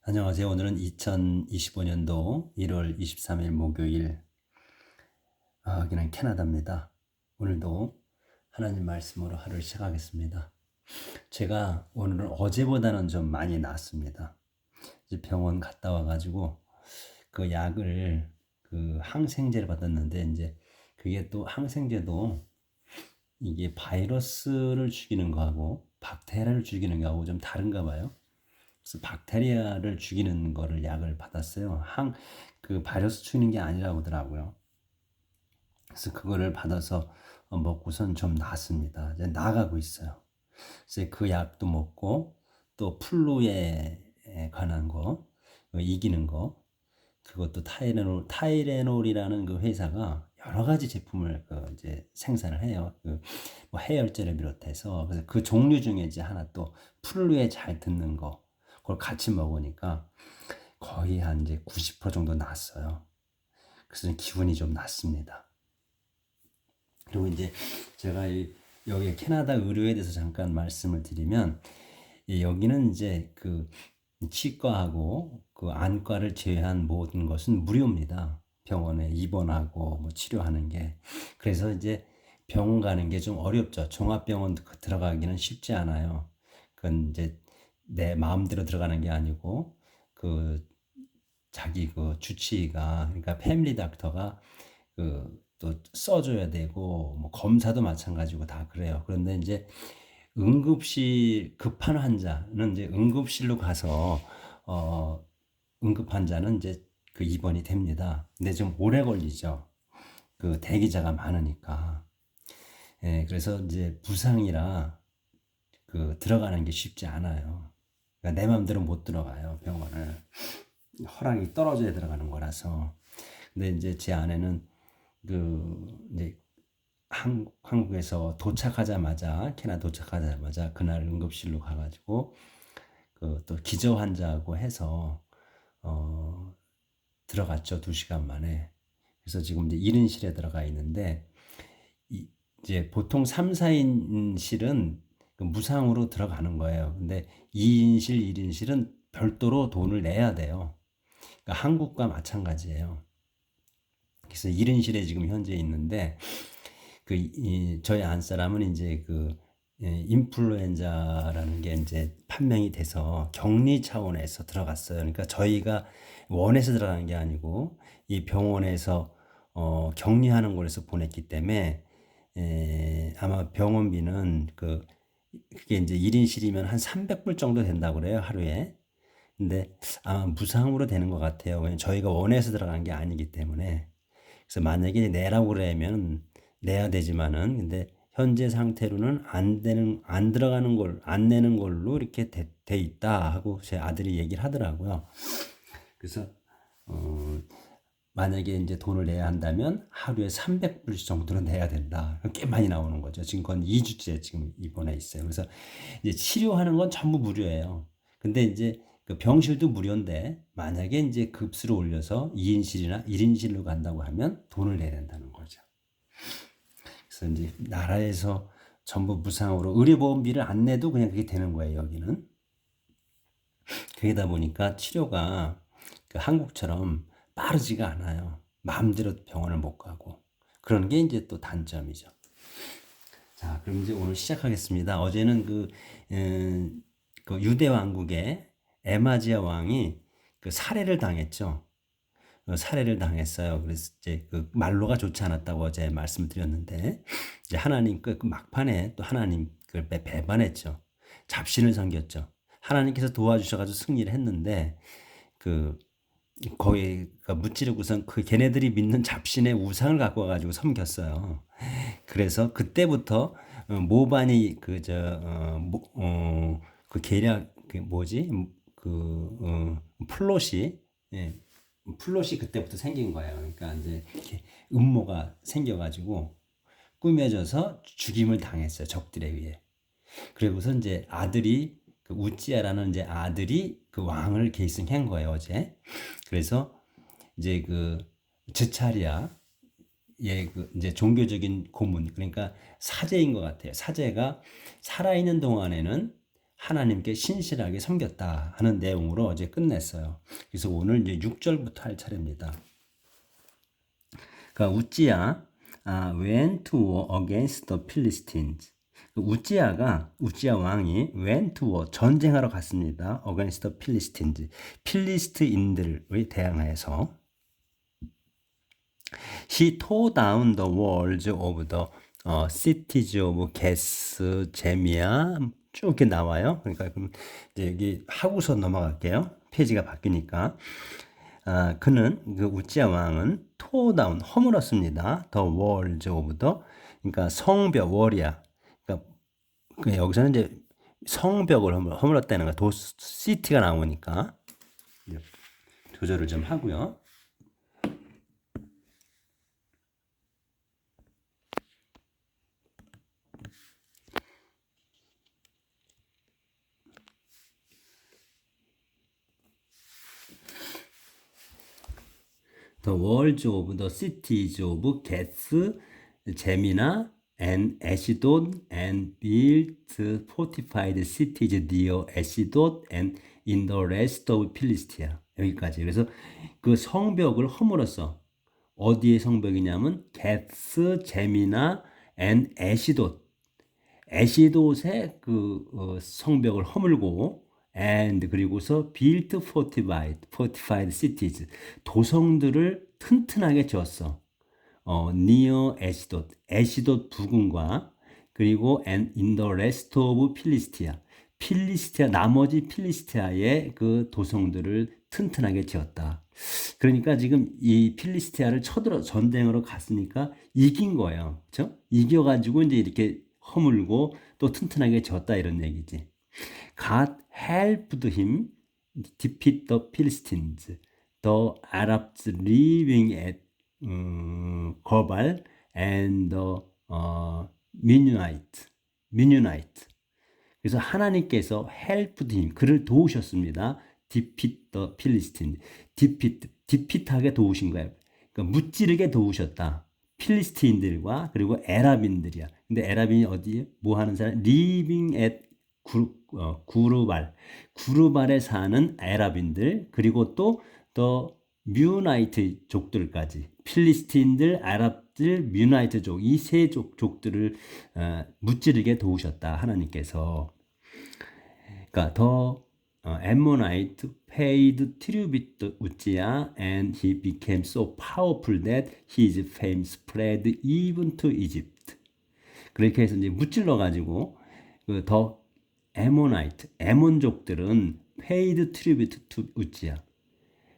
안녕하세요. 오늘은 2025년도 1월 23일 목요일, 여기는 캐나다입니다. 오늘도 하나님 말씀으로 하루를 시작하겠습니다. 제가 오늘은 어제보다는 좀 많이 낫습니다. 이제 병원 갔다 와가지고 그 약을 그 항생제를 받았는데 이제 그게 또 항생제도 이게 바이러스를 죽이는 거하고 박테리아를 죽이는 거하고 좀 다른가 봐요. 그래서 박테리아를 죽이는 거를 약을 받았어요. 그 바이러스 죽이는 게 아니라고 하더라고요. 그래서 그거를 받아서 먹고선 좀 나았습니다. 이제 나아가고 있어요. 그래서 그 약도 먹고 또 플루에 관한 거, 이기는 거, 그것도 타이레놀이라는 그 회사가 여러 가지 제품을 이제 생산을 해요. 뭐 해열제를 비롯해서. 그래서 그 종류 중에 이제 하나 또 플루에 잘 듣는 거, 그걸 같이 먹으니까 거의 한 이제 90% 정도 났어요. 그래서 기분이 좀 났습니다. 그리고 이제 제가 여기 캐나다 의료에 대해서 잠깐 말씀을 드리면, 여기는 이제 그 치과하고 그 안과를 제외한 모든 것은 무료입니다. 병원에 입원하고 뭐 치료하는 게. 그래서 이제 병원 가는 게 좀 어렵죠. 종합병원 들어가기는 쉽지 않아요. 그건 이제 내 마음대로 들어가는 게 아니고 그 자기 그 주치의가, 그러니까 패밀리 닥터가 그 또 써줘야 되고, 뭐 검사도 마찬가지고 다 그래요. 그런데 이제 응급실 급한 환자는 이제 응급실로 가서 어 응급 환자는 이제 그 입원이 됩니다. 근데 좀 오래 걸리죠. 그 대기자가 많으니까. 예, 그래서 이제 부상이라 그 들어가는 게 쉽지 않아요. 그러니까 내 마음대로 못 들어가요, 병원을. 허락이 떨어져야 들어가는 거라서. 근데 이제 제 아내는 이제 한국에서 도착하자마자, 캐나다 도착하자마자 그날 응급실로 가가지고 그 또 기저 환자하고 해서 들어갔죠. 2시간 만에. 그래서 지금 이제 1인실에 들어가 있는데, 이제 보통 3, 4인실은 그 무상으로 들어가는 거예요. 근데 2인실, 1인실은 별도로 돈을 내야 돼요. 그러니까 한국과 마찬가지예요. 그래서 1인실에 지금 현재 있는데, 저희 안사람은 이제 인플루엔자라는 게 이제 판명이 돼서 격리 차원에서 들어갔어요. 그러니까 저희가 원해서 들어간 게 아니고 이 병원에서 격리하는 곳에서 보냈기 때문에, 아마 병원비는 그게 이제 1인실이면 한 300불 정도 된다고 그래요, 하루에. 근데 아마 무상으로 되는 것 같아요. 왜냐면 저희가 원해서 들어간 게 아니기 때문에. 그래서 만약에 내라고 그러면 내야 되지만은, 근데 현재 상태로는 안 들어가는 안 내는 걸로 이렇게 돼 있다 하고 제 아들이 얘기를 하더라고요. 그래서 어 만약에 이제 돈을 내야 한다면 하루에 300불 정도는 내야 된다. 꽤 많이 나오는 거죠. 지금 건 2주째 지금 입원해 있어요. 그래서 이제 치료하는 건 전부 무료예요. 근데 이제 그 병실도 무료인데, 만약에 이제 급수를 올려서 2인실이나 1인실로 간다고 하면 돈을 내야 된다는 거죠. 그래서 이제 나라에서 전부 무상으로 의료보험비를 안 내도 그냥 그게 되는 거예요, 여기는. 그러다 보니까 치료가 한국처럼 빠르지가 않아요. 마음대로 병원을 못 가고. 그런 게 이제 또 단점이죠. 자, 그럼 이제 오늘 시작하겠습니다. 어제는 그 유대 왕국의 에마지아 왕이 그 살해를 당했죠. 살해를 당했어요. 그래서 이제 그 말로가 좋지 않았다고 어제 말씀드렸는데, 이제 하나님 그 막판에 또 하나님 그 배반했죠. 잡신을 섬겼죠. 하나님께서 도와주셔가지고 승리를 했는데, 그 거기 무찌르고선 그 걔네들이 믿는 잡신의 우상을 갖고 와가지고 섬겼어요. 그래서 그때부터 모반이 그 계략 그 뭐지 플롯이, 예, 플롯이 그때부터 생긴 거예요. 그러니까 이제 이렇게 음모가 생겨가지고 꾸며져서 죽임을 당했어요. 적들에 의해. 그리고서 이제 아들이 그 우찌야라는 이제 아들이 그 왕을 계승한 거예요, 어제. 그래서 이제 그 즈차리아, 그 이제 종교적인 고문, 그러니까 사제인 것 같아요. 사제가 살아있는 동안에는 하나님께 신실하게 섬겼다 하는 내용으로 어제 끝냈어요. 그래서 오늘 이제 6절부터 할 차례입니다. 그러니까 우찌야 went to war against the Philistines. 우찌야 왕이 went to war 전쟁하러 갔습니다. against the Philistines. 필리스트인들을 대항하여서 he tore down the walls of the cities of Gath, 제미야 쭉 이렇게 나와요. 그러니까 그럼 이제 여기 하고서 넘어갈게요. 페이지가 바뀌니까. 그는 그 우찌야 왕은 tore down 허물었습니다. the walls of the 그러니까 성벽 월이야. 그러니까 여기서는 이제 성벽을 허물었다는 거 시티가 나오니까 조절을 좀 하고요. The walls of the cities of Gath, 제미나 and Ashdod and built fortified cities near Ashdod and in the rest of Philistia. 여기까지. 그래서 그 성벽을 허물었어. 어디의 성벽이냐면 게스, 제미나 and Ashdod. 에시돗의 그 성벽을 허물고 and 그리고서 built fortified cities 도성들을 튼튼하게 지었어. near 에시돗 부근과 그리고 and in the rest of 필리스티아 나머지 필리스티아의 그 도성들을 튼튼하게 지었다. 그러니까 지금 이 필리스티아를 쳐들어 전쟁으로 갔으니까 이긴 거예요. 그렇죠? 이겨가지고 이제 이렇게 허물고 또 튼튼하게 지었다 이런 얘기지. God helped him defeat the Philistines, the Arabs living at Gobal and the Mennonite. 그래서 하나님께서 helped him, 그를 도우셨습니다. defeat the Philistines. defeat하게 도우신 거예요. 그러니까 무찌르게 도우셨다. 필리스틴들과 그리고 에랍인들이야. 근데 에랍인이 어디에 뭐 하는 사람? living at 구르발에 사는 에랍인들 그리고 또 뮤나이트 족들까지 필리스틴들, 아랍들, 뮤나이트족 이 세 족들을 무찌르게 도우셨다 하나님께서. 그러니까 더 Ammonite paid tribute to Uzziah and he became so powerful that his fame spread even to Egypt. 그렇게 해서 이제 무찔러 가지고 그 더 에몬족들은 paid tribute to Uzziah.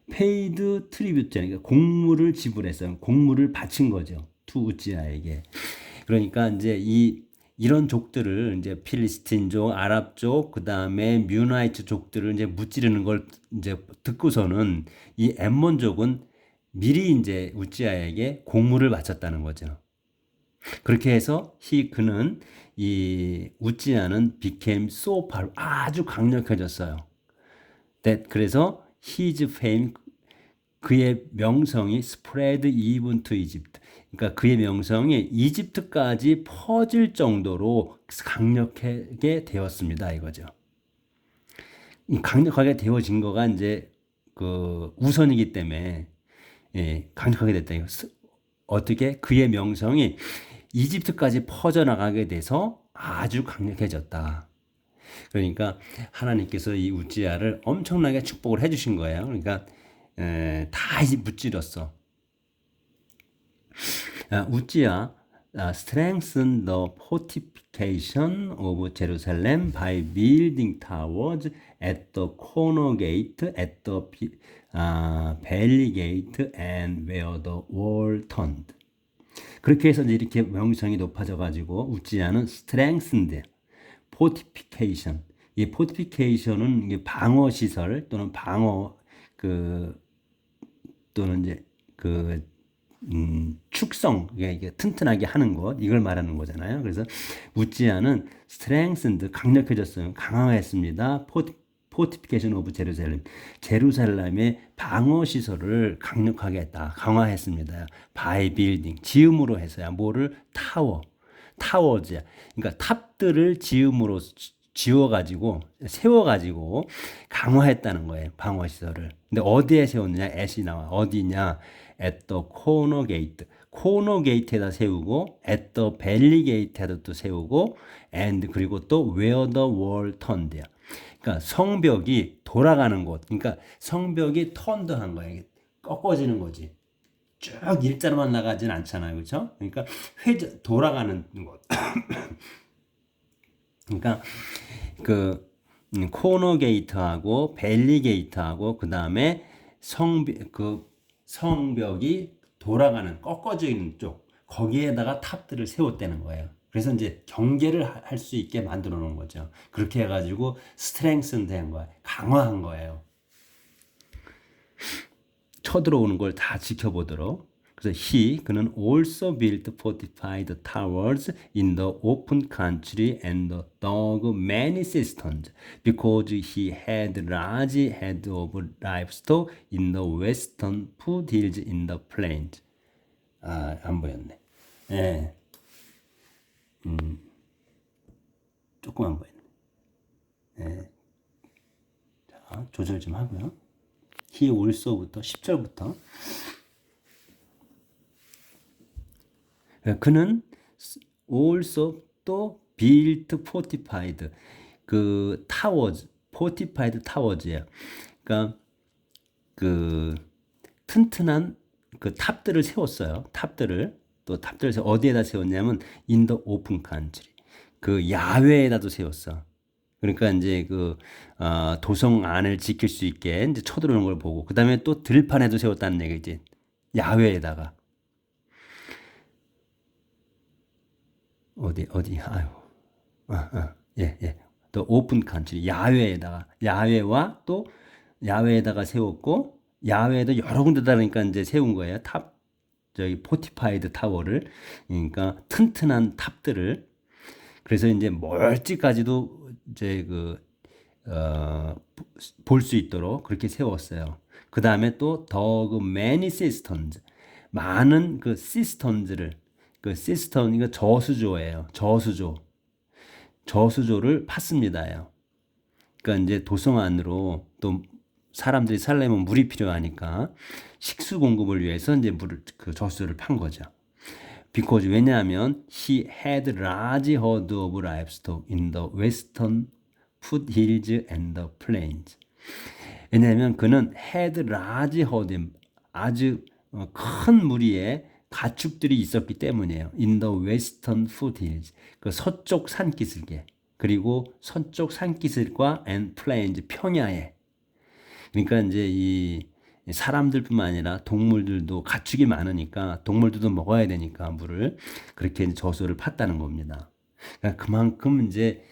paid tribute니까 공물을 지불했어요. 공물을 바친 거죠. to 우지야에게. 그러니까 이제 이런 족들을 이제 필리스틴족, 아랍족, 그 다음에 뮤나이트 족들을 이제 무찌르는 걸 이제 듣고서는 이 엠몬족은 미리 이제 우지야에게 공물을 바쳤다는 거죠. 그렇게 해서 그는 이 우지야는 became so powerful, 아주 강력해졌어요. 그래서 his fame, 그의 명성이 spread even to Egypt. 그러니까 그의 명성이 이집트까지 퍼질 정도로 강력하게 되었습니다. 이거죠. 강력하게 되어진 거가 이제 그 우선이기 때문에 강력하게 됐다. 어떻게 그의 명성이 이집트까지 퍼져나가게 돼서 아주 강력해졌다. 그러니까 하나님께서 이 우지야를 엄청나게 축복을 해주신 거예요. 그러니까 다 무찌렀어. 우지야 strengthened the fortification of Jerusalem by building towers at the corner gate, at the valley gate, and where the wall turned. 그렇게 해서 이제 이렇게 명성이 높아져가지고 우지야는 strengthened fortification. 이 fortification은 방어 시설 또는 방어 또는 이제 축성, 이게 튼튼하게 하는 것, 이걸 말하는 거잖아요. 그래서 우지야는 strengthened, 강력해졌어요. 강화했습니다. fortification of Jerusalem. 제루살렘의 방어 시설을 강력하게 했다. 강화했습니다. by building, 지음으로 해서야 뭐를 타워즈야. 그러니까 탑들을 지음으로 지워가지고 세워가지고 강화했다는 거예요. 방어 시설을. 근데 어디에 세웠느냐? at이 나와. 어디냐? at the corner gate. 코너 게이트에다 세우고 at the valley gate에다 또 세우고 and 그리고 또 where the wall turned야. 그러니까 성벽이 돌아가는 곳. 그러니까 성벽이 턴드한 거예요. 꺾어지는 거지. 쭉 일자로만 나가진 않잖아요. 그렇죠? 그러니까 돌아가는 곳. 그러니까 그 코너 게이트하고 벨리 게이트하고 그다음에 성벽이 돌아가는 꺾어지는 쪽 거기에다가 탑들을 세웠다는 거예요. 그래서 이제 경계를 할 수 있게 만들어 놓은 거죠. 그렇게 해가지고 스트렝슨 된 거예요. 강화한 거예요. 쳐들어오는 걸 다 지켜보도록. 그래서 그는 also built fortified towers in the open country and dug many cisterns because he had large herds of livestock in the western foothills in the plains. 아, 안 보였네. 예. 조금 안 보였네. 예. 자, 조절 좀 하고요. he also부터 10절부터 그는 also 또 built fortified 그 towers, fortified towers예요. 그러니까 그 튼튼한 그 탑들을 세웠어요. 탑들을 어디에다 세웠냐면 in the open country 그 야외에다도 세웠어. 그러니까 이제 그 도성 안을 지킬 수 있게 이제 쳐들어오는 걸 보고 그 다음에 또 들판에도 세웠다는 얘기지. 야외에다가 어디 아유 예. 또 오픈 칸트리 야외와 또 야외에다가 세웠고 야외에도 여러 군데다 그러니까 이제 세운 거예요. 저기 포티파이드 타워를 그러니까 튼튼한 탑들을 그래서 이제 멀찌까지도 이제 볼 수 있도록 그렇게 세웠어요. 그 다음에 또 더그 many cisterns 많은 그 시스턴즈를 그 시스턴 이거 저수조예요. 저수조를 팠습니다요. 그러니까 이제 도성 안으로 또 사람들이 살려면 물이 필요하니까 식수 공급을 위해서 이제 그 저수조를 판 거죠. because 왜냐하면 he had large herd of livestock in the western foothills and the plains. 왜냐하면 그는 had large herd 아주 큰 무리의 가축들이 있었기 때문이에요. In the western foothills 그 서쪽 산기슭에 그리고 서쪽 산기슭과 and plains 평야에 그러니까 이제 이 사람들뿐만 아니라 동물들도 가축이 많으니까 동물들도 먹어야 되니까 물을 그렇게 저수를 팠다는 겁니다. 그러니까 그만큼 이제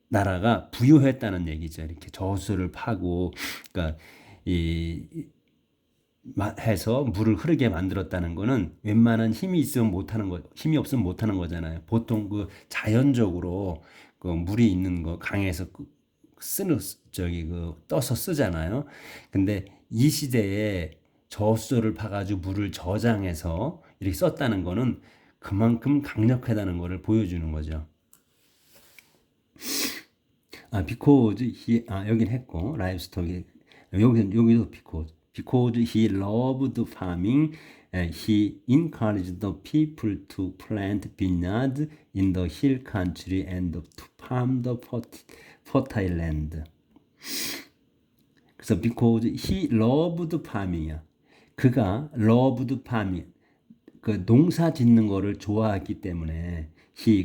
나라가 부유했다는 얘기죠. 이렇게 저수를 파고 그러니까 해서 물을 흐르게 만들었다는 거는 웬만한 힘이 없으면 못하는 거잖아요. 보통 그 자연적으로 그 물이 있는 거 강에서 떠서 쓰잖아요. 근데 이 시대에 저수조를 파가지고 물을 저장해서 이렇게 썼다는 거는 그만큼 강력하다는 것을 보여주는 거죠. because 여긴 했고 livestock이 여기도 because he loved farming, he encouraged the people to plant vineyards in the hill country and to farm the fertile land. 그래서 because he loved farming이야. 그가 loved farming, 그 농사 짓는 거를 좋아하기 때문에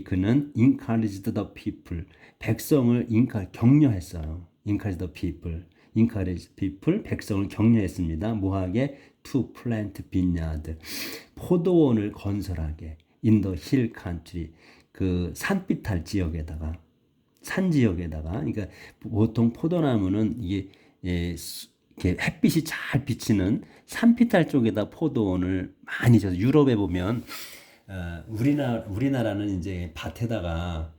그는 encouraged the people, 백성을 격려했어요. encourage people, 백성을 격려했습니다. 뭐하게? to plant vineyard, 포도원을 건설하게. in the hill country, 그 산비탈 지역에다가, 산 지역에다가. 그러니까 보통 포도나무는 이게 이렇게 햇빛이 잘 비치는 산비탈 쪽에다 포도원을 많이 져서 유럽에 보면 우리나라는 이제 밭에다가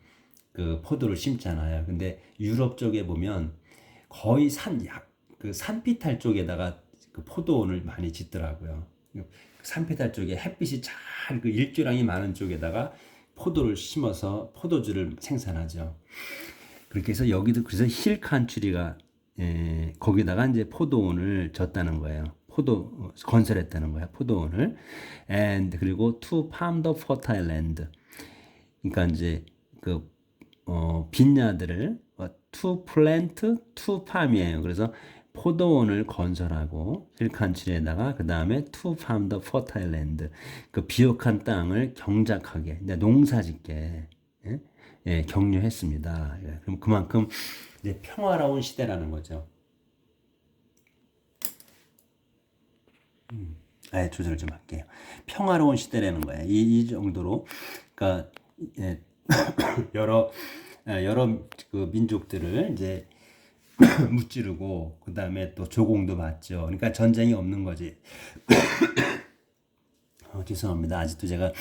그 포도를 심잖아요. 근데 유럽 쪽에 보면 거의 그 산비탈 쪽에다가 그 포도원을 많이 짓더라고요. 산비탈 쪽에 햇빛이 잘 그 일조량이 많은 쪽에다가 포도를 심어서 포도주를 생산하죠. 그렇게 해서 여기도 그래서 힐 칸츄리가 거기다가 이제 포도원을 졌다는 거예요. 포도 건설했다는 거야. 포도원을. and 그리고 to farm the fertile land. 그러니까 이제 그 빈야들을 to plant to farm이에요. 그래서 포도원을 건설하고 힐칸츄리에다가 그 다음에 to farm the fertile land. 그 비옥한 땅을 경작하게 농사짓게 격려했습니다. 그럼 그만큼 이제 평화로운 시대라는 거죠. 아예 조절 좀 할게요. 평화로운 시대라는 거예요. 이 정도로 그러니까 여러 그 민족들을 이제 무찌르고 그 다음에 또 조공도 받죠. 그러니까 전쟁이 없는 거지. 죄송합니다. 아직도 제가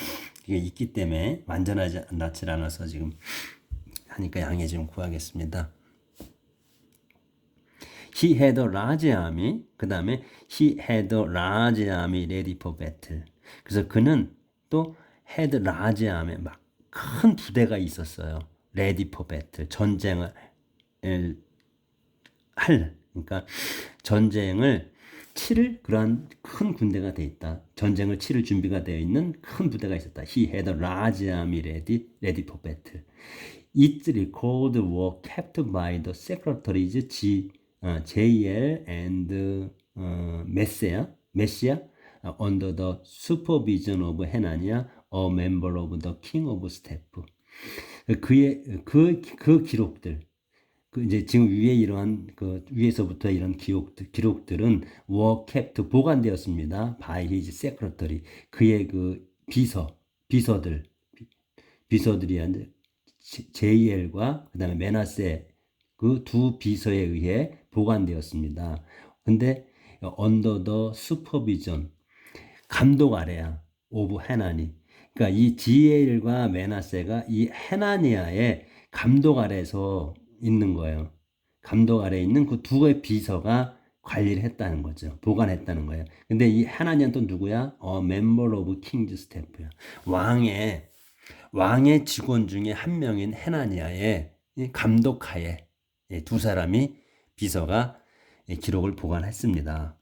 이게 있기 때문에 완전하지 않아서 지금 하니까 양해 좀 구하겠습니다. He had a large army. 그 다음에 he had a large army ready for battle. 그래서 그는 또 had large army 막 큰 부대가 있었어요. ready for battle. 전쟁을 그러니까 전쟁을 치를 그러한 큰 군대가 돼 있다. 전쟁을 치를 준비가 되어 있는 큰 부대가 있었다. He had a large army ready for battle. Its records were kept by the secretaries JL and Messiah under the supervision of Hananiah, a member of the king of staff. 그의 그 기록들, 그 이제 지금 위에 이러한 그 위에서부터 이런 기록들은 were kept 보관되었습니다. by his secretary. 그의 그 비서들이 JL과 그다음에 메나세 그 두 비서에 의해 보관되었습니다. 근데 under the supervision 감독 아래야 of 하나니. 그러니까 이 JL과 메나세가 이 하나니아의 감독 아래에서 있는 거예요. 감독 아래에 있는 그 두 개의 비서가 관리를 했다는 거죠. 보관했다는 거예요. 근데 이 하나니아는 또 누구야? member of king's staff야. 왕의 직원 중에 한 명인 하나니아의 감독하에 두 사람이 비서가 기록을 보관했습니다.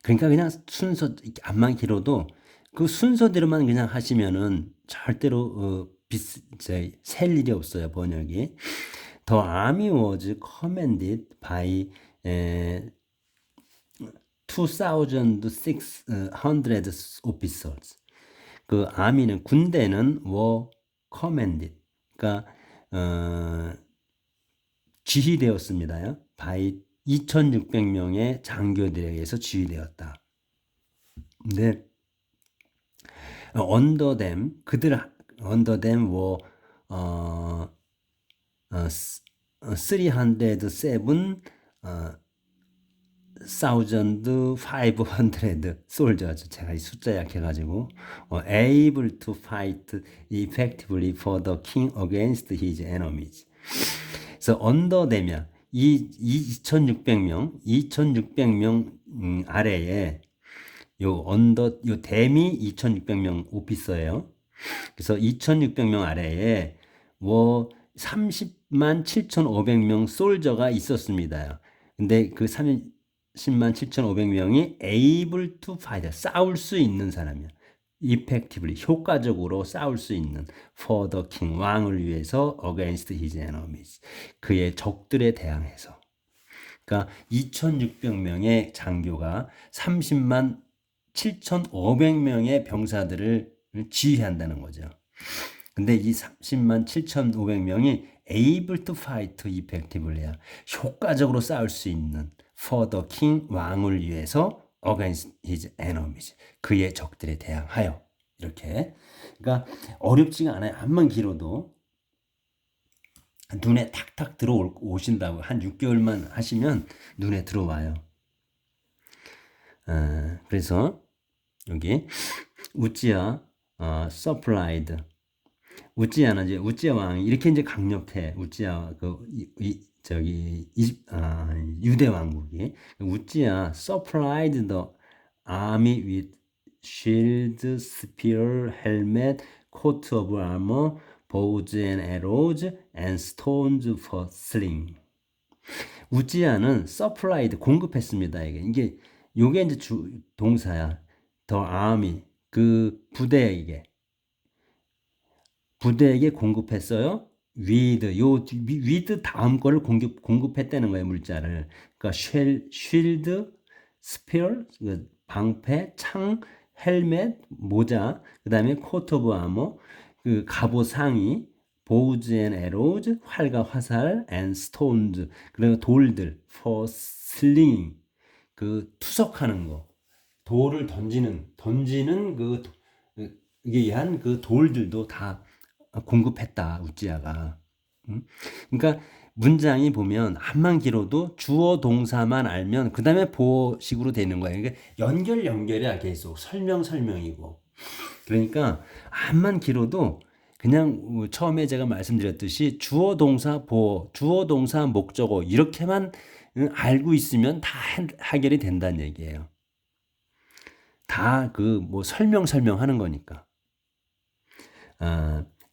그러니까 그냥 순서 암만 길어도 그 순서대로만 그냥 하시면은 절대로 셀 일이 없어요. 번역이. The army was commanded by 2,600 officers. 그 아미는 군대는 were commanded. 그러니까 지휘되었습니다. by 2,600명의 장교들에 의해서 지휘되었다. 근데 under them were 307,500 soldiers. 제가 이 숫자 약해가지고 able to fight effectively for the king against his enemies. 그래서 under them이야. 이 2,600명 아래에 요 댐이 2,600명 오피서예요. 그래서 2,600명 아래에 307,500명 솔저가 있었습니다. 근데 그 307,500명이 able to fight, 싸울 수 있는 사람이야. effectively, 효과적으로 싸울 수 있는 for the king, 왕을 위해서 against his enemies, 그의 적들에 대항해서. 그러니까 2,600명의 장교가 307,500명의 병사들을 지휘한다는 거죠. 근데 이 307,500명이 able to fight effectively야. 효과적으로 싸울 수 있는 for the king, 왕을 위해서 against his enemies, 그의 적들에 대항하여. 이렇게. 그러니까 어렵지가 않아요. 암만 길어도 눈에 탁탁 들어오신다고 한 6개월만 하시면 눈에 들어와요. 그래서 여기 우찌야 supplied. 우찌야는 이제 우찌야 왕이 이렇게 이제 강력해. 우찌야 유대 왕국이 우찌야 supplied the army with shield, spear, helmet, coat of armor, bows and arrows, and stones for sling. 우지야는 supplied 공급했습니다. 이게 요게 이제 동사야. The army 그 부대에게 공급했어요. with 다음 거를 공급했다는 거예요, 물자를. 그러니까 shield, spear, 방패, 창, 헬멧, 모자, 그다음에 coat of armor, 그 갑옷 상의, bows and arrows, 활과 화살, and stones, 그리고 돌들, for slinging, 그 투석하는 거, 돌을 던지는 이게 위한 그 돌들도 다 공급했다, 우찌야가. 그러니까 문장이 보면 한만 길어도 주어 동사만 알면 그 다음에 보어식으로 되는 거예요. 그러니까 연결이야 계속 설명이고. 그러니까 한만 길어도 그냥 처음에 제가 말씀드렸듯이 주어 동사 보어, 주어 동사 목적어 이렇게만 알고 있으면 다 해결이 된다는 얘기예요. 다 그 뭐 설명하는 거니까.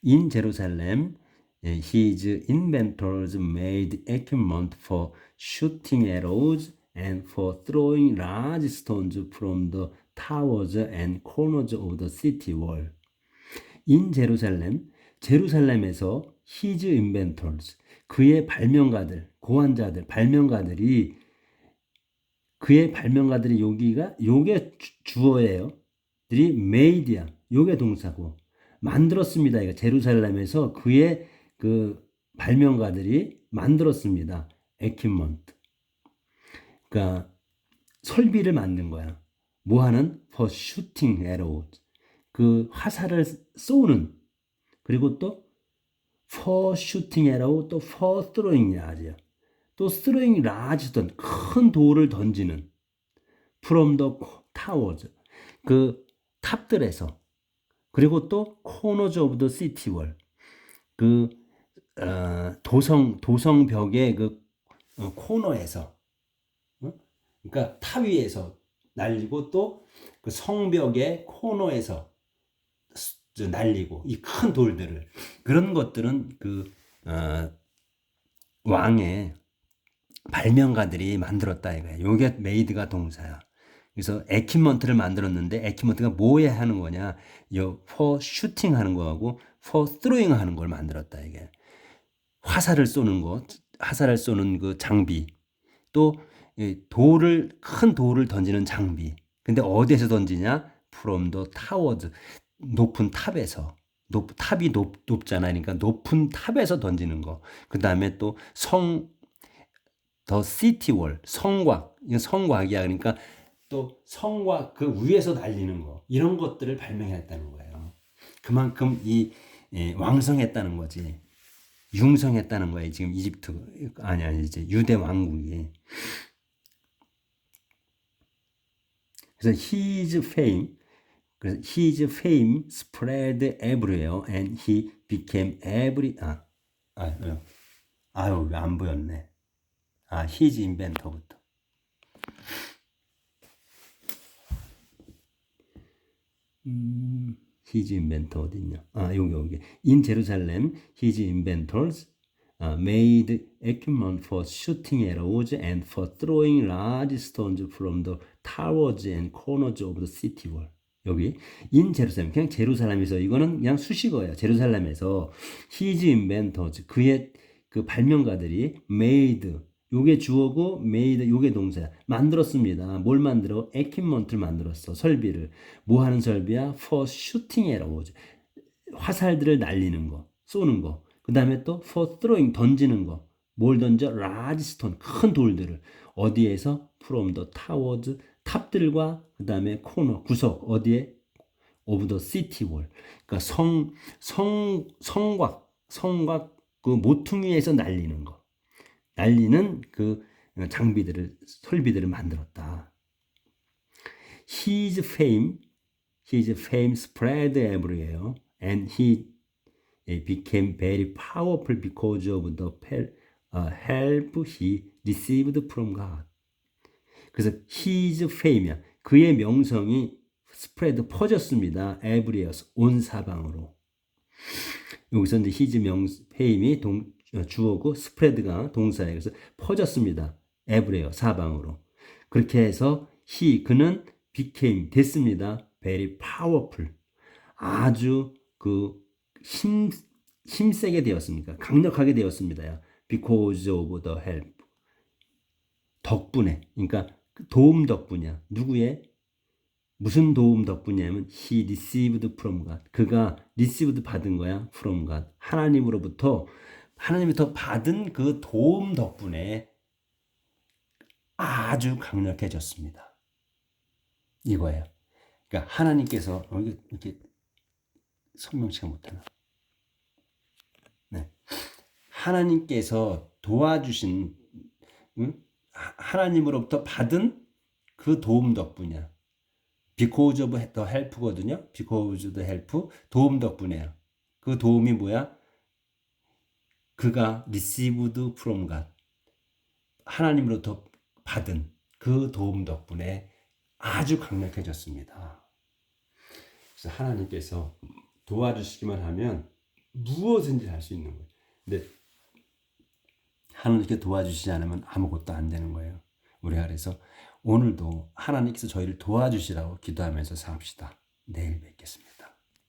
In Jerusalem, his inventors made equipment for shooting arrows and for throwing large stones from the towers and corners of the city wall. In Jerusalem, 제루살렘에서 his inventors, 그의 발명가들, 고안자들, 발명가들이 요게 주어예요. 들이 made야. 요게 동사고. 만들었습니다. 이거 제루살렘에서 그의 그 발명가들이 만들었습니다. equipment. 그러니까 설비를 만든 거야. 뭐 하는? for shooting arrows. 그 화살을 쏘는. 그리고 또 for shooting arrow, 또 for throwing large. 또 throwing large stone, 큰 돌을 던지는. from the towers. 그 탑들에서. 그리고 또 corners of the city wall. 그 도성벽의 그 코너에서, 그러니까 탑 위에서 날리고 또 그 성벽의 코너에서 날리고 이 큰 돌들을, 그런 것들은 그 왕의 발명가들이 만들었다 이거야. 요게 메이드가 동사야. 그래서 에퀴먼트를 만들었는데 에퀴먼트가 뭐에 하는 거냐? 요 for shooting 하는 거하고 for throwing 하는 걸 만들었다 이게. 화살을 쏘는 그 장비. 또 큰 돌을 던지는 장비. 근데 어디에서 던지냐? from the towers. 높은 탑에서. 탑이 높잖아. 그러니까 높은 탑에서 던지는 거. 그다음에 또 the city wall. 성곽. 이건 성곽이야. 그러니까 또 성곽 그 위에서 날리는 거. 이런 것들을 발명했다는 거예요. 그만큼 왕성했다는 거지. 융성했다는 거예요. 지금 이집트 아니 이제 유대 왕국이. 그래서 his fame spread everywhere and he became 아유 안 보였네. his inventor부터. his inventor 어딨냐? 여기. In Jerusalem, his inventors made equipment for shooting arrows and for throwing large stones from the towers and corners of the city wall. 여기 in Jerusalem, 그냥 제루살렘에서, 이거는 그냥 수식어예요. 제루살렘에서 his inventors, 그의 그 발명가들이 made, 요게 주어고 made 요게 동사야. 만들었습니다. 뭘 만들어? equipment를 만들었어. 설비를. 뭐 하는 설비야? for shooting arrows. 화살들을 날리는 거, 쏘는 거. 그 다음에 또 for throwing, 던지는 거. 뭘 던져? large stone, 큰 돌들을. 어디에서? from the towers, 탑들과 그 다음에 코너, 구석. 어디에? of the city wall. 그러니까 성곽 그 모퉁이에서 날리는 거. 날리는 그 설비들을 만들었다. His fame spread everywhere, and he became very powerful because of the help he received from God. 그래서 his fame이야. 그의 명성이 스프레드 퍼졌습니다. 에브리어스 온 사방으로. 여기서 이제 히즈 페임이 주어고 스프레드가 동사예요. 그래서 퍼졌습니다. 에브리어 사방으로. 그렇게 해서 그는 became 됐습니다. very powerful. 아주 힘세게 되었습니까? 강력하게 되었습니다. because of the help. 덕분에. 그러니까 도움 덕분이야. 누구의? 무슨 도움 덕분이냐면 he received from God. 그가 received 받은 거야. from God. 하나님으로부터 받은 그 도움 덕분에 아주 강력해졌습니다. 이거예요. 그러니까 하나님께서 이렇게 설명치가 못하나? 네. 하나님께서 도와주신 하나님으로부터 받은 그 도움 덕분이야. because of the help거든요. because of the help 도움 덕분이에요. 그 도움이 뭐야? 그가 received from God 하나님으로부터 받은 그 도움 덕분에 아주 강력해졌습니다. 그래서 하나님께서 도와주시기만 하면 무엇인지 할 수 있는 거예요. 근데 하나님께 도와주시지 않으면 아무것도 안 되는 거예요. 우리가 그래서 오늘도 하나님께서 저희를 도와주시라고 기도하면서 삽시다. 내일 뵙겠습니다.